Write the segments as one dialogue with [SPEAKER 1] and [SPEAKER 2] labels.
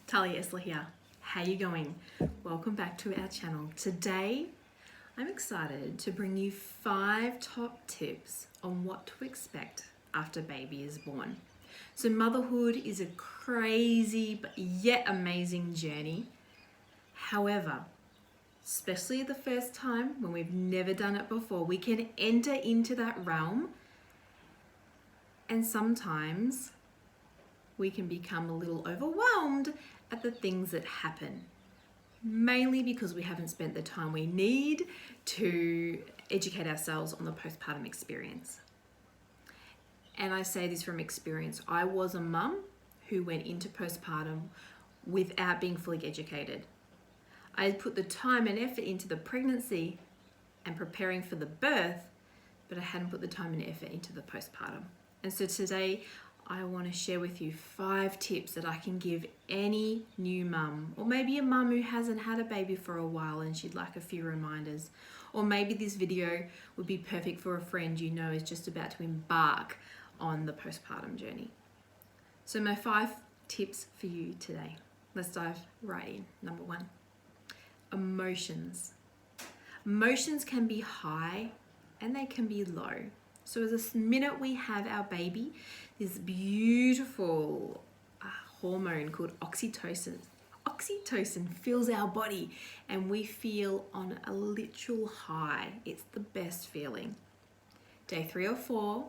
[SPEAKER 1] Talia Esler here. How you going? Welcome back to our channel. Today, I'm excited to bring you 5 top tips on what to expect after baby is born. So motherhood is a crazy but yet amazing journey. However, especially the first time when we've never done it before, we can enter into that realm and sometimes we can become a little overwhelmed at the things that happen, mainly because we haven't spent the time we need to educate ourselves on the postpartum experience. And I say this from experience. I was a mum who went into postpartum without being fully educated. I had put the time and effort into the pregnancy and preparing for the birth, but I hadn't put the time and effort into the postpartum. And so today I want to share with you 5 tips that I can give any new mum, or maybe a mum who hasn't had a baby for a while and she'd like a few reminders. Or maybe this video would be perfect for a friend you know is just about to embark on the postpartum journey. So my 5 tips for you today. Let's dive right in. Number 1, emotions. Emotions can be high and they can be low. So as the minute we have our baby, this beautiful hormone called oxytocin fills our body and we feel on a literal high. It's the best feeling. Day 3 or 4,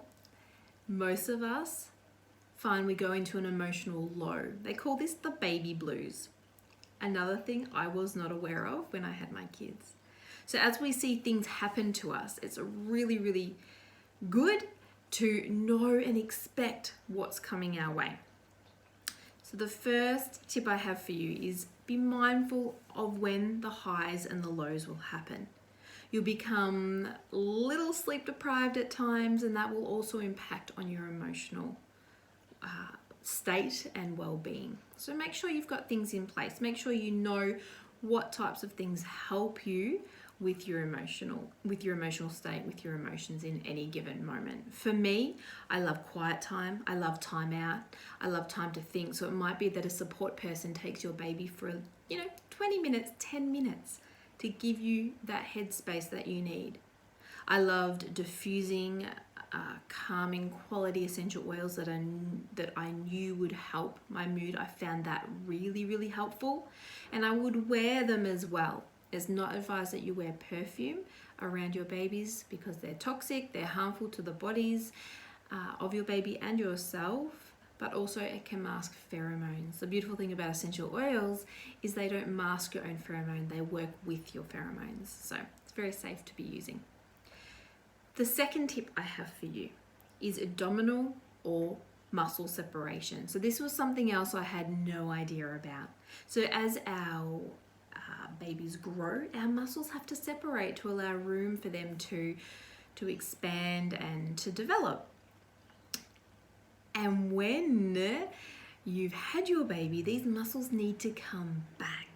[SPEAKER 1] most of us find we go into an emotional low. They call this the baby blues. Another thing I was not aware of when I had my kids. So as we see things happen to us, it's a really good to know and expect what's coming our way. So the first tip I have for you is be mindful of when the highs and the lows will happen. You'll become a little sleep deprived at times, and that will also impact on your emotional state and well-being. So make sure you've got things in place. Make sure you know what types of things help you with your emotional state, with your emotions in any given moment. For me, I love quiet time. I love time out. I love time to think. So it might be that a support person takes your baby for 20 minutes, 10 minutes to give you that headspace that you need. I loved diffusing calming quality essential oils that I knew would help my mood. I found that really helpful, and I would wear them as well. It's not advised that you wear perfume around your babies because they're toxic, they're harmful to the bodies of your baby and yourself, but also it can mask pheromones. The beautiful thing about essential oils is they don't mask your own pheromone, they work with your pheromones. So it's very safe to be using. The second tip I have for you is abdominal or muscle separation. So this was something else I had no idea about. So as our babies grow, our muscles have to separate to allow room for them to expand and to develop. And when you've had your baby, these muscles need to come back.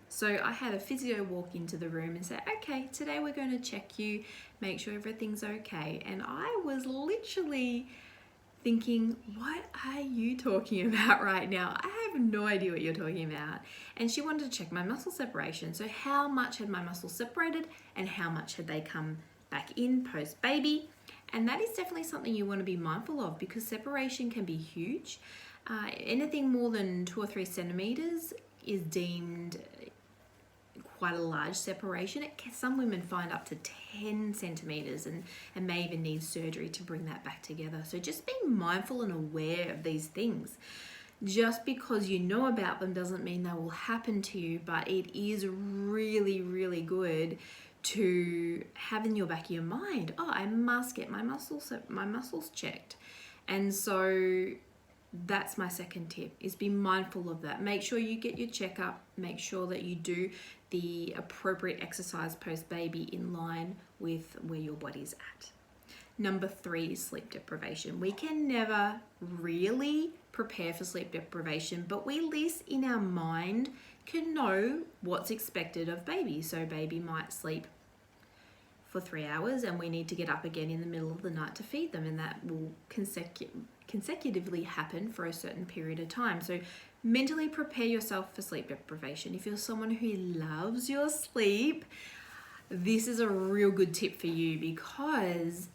[SPEAKER 1] So I had a physio walk into the room and say, okay, today we're going to check you, make sure everything's okay. And I was literally thinking, what are you talking about right now? I have no idea what you're talking about. And she wanted to check my muscle separation. So how much had my muscles separated and how much had they come back in post-baby? And that is definitely something you want to be mindful of because separation can be huge. Anything more than 2 or 3 centimeters is deemed quite a large separation. Some women find up to 10 centimeters and may even need surgery to bring that back together. So just being mindful and aware of these things. Just because you know about them doesn't mean they will happen to you, but it is really good to have in your back of your mind, oh, I must get my muscles checked. And so that's my second tip, is be mindful of that. Make sure you get your checkup, make sure that you do the appropriate exercise post-baby in line with where your body's at. Number 3 is sleep deprivation. We can never really prepare for sleep deprivation, but we at least in our mind can know what's expected of baby. So baby might sleep for 3 hours and we need to get up again in the middle of the night to feed them, and that will consecutively happen for a certain period of time. So Mentally prepare yourself for sleep deprivation. If you're someone who loves your sleep, this is a real good tip for you, because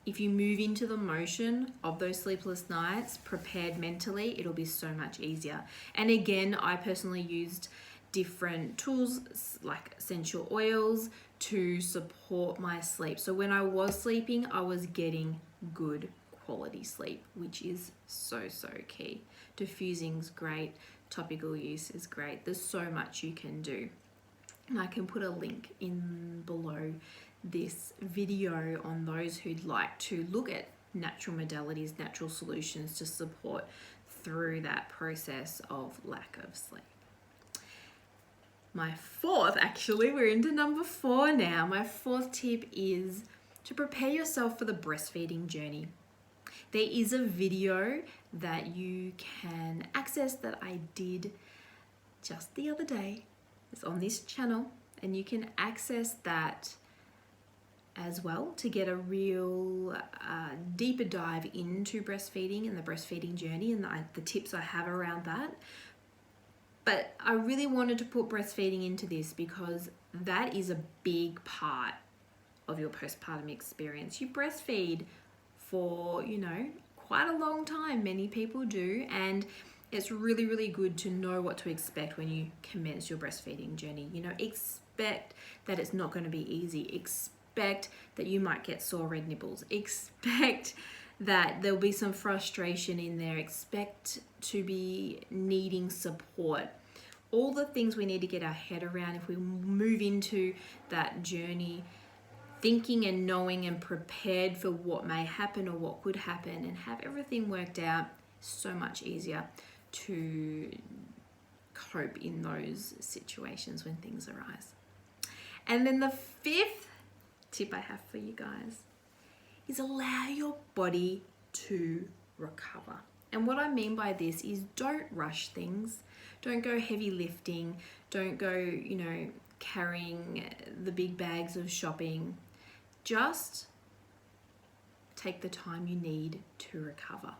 [SPEAKER 1] if you move into the motion of those sleepless nights prepared mentally, it'll be so much easier. And again, I personally used different tools like essential oils to support my sleep. So when I was sleeping, I was getting good quality sleep, which is so key. Diffusing's great, topical use is great. There's so much you can do. And I can put a link in below this video on those who'd like to look at natural modalities, natural solutions to support through that process of lack of sleep. My fourth, actually, we're into number 4 now. My fourth tip is to prepare yourself for the breastfeeding journey. There is a video that you can access that I did just the other day. It's on this channel, and you can access that as well to get a real deeper dive into breastfeeding and the breastfeeding journey and the tips I have around that. But I really wanted to put breastfeeding into this because that is a big part of your postpartum experience. You breastfeed for, quite a long time. Many people do. And it's really good to know what to expect when you commence your breastfeeding journey. Expect that it's not going to be easy. Expect that you might get sore red nipples. Expect that there'll be some frustration in there. Expect to be needing support. All the things we need to get our head around if we move into that journey, thinking and knowing and prepared for what may happen or what could happen, and have everything worked out, so much easier to cope in those situations when things arise. And then the 5th tip I have for you guys is allow your body to recover. And what I mean by this is don't rush things. Don't go heavy lifting. Don't go, carrying the big bags of shopping. Just take the time you need to recover.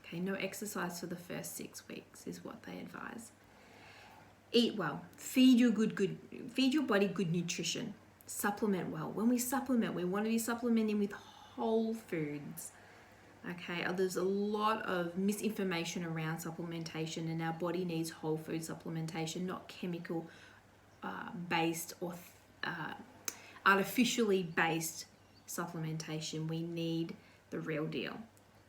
[SPEAKER 1] Okay, no exercise for the first 6 weeks is what they advise. Eat well. Feed your body good nutrition. Supplement well. When we supplement, we want to be supplementing with whole foods. Okay, there's a lot of misinformation around supplementation, and our body needs whole food supplementation, not chemical based or artificially based supplementation. We need the real deal.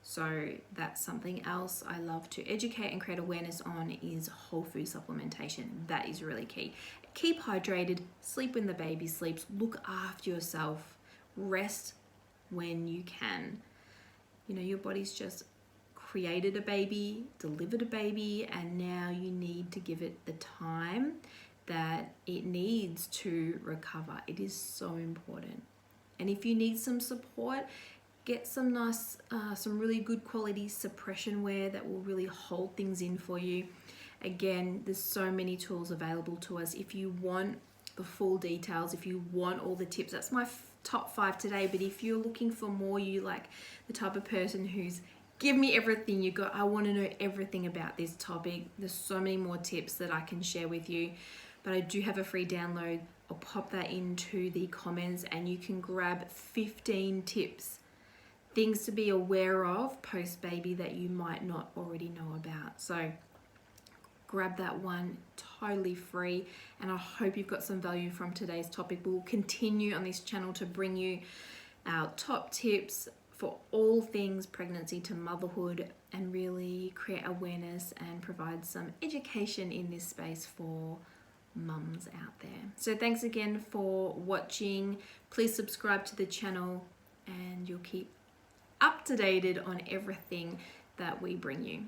[SPEAKER 1] So that's something else I love to educate and create awareness on, is whole food supplementation. That is really key. Keep hydrated, sleep when the baby sleeps, look after yourself, rest when you can. Your body's just created a baby, delivered a baby, and now you need to give it the time that it needs to recover. It is so important. And if you need some support, get some really good quality suppression wear that will really hold things in for you. Again, there's so many tools available to us. If you want the full details, if you want all the tips, that's my top 5 today. But if you're looking for more, you like the type of person who's give me everything you got, I want to know everything about this topic, there's so many more tips that I can share with you. But I do have a free download. I'll pop that into the comments, and you can grab 15 tips, things to be aware of post-baby that you might not already know about. So grab that one, totally free. And I hope you've got some value from today's topic. We'll continue on this channel to bring you our top tips for all things pregnancy to motherhood, and really create awareness and provide some education in this space for mums out there. So thanks again for watching. Please subscribe to the channel, and you'll keep up to date on everything that we bring you.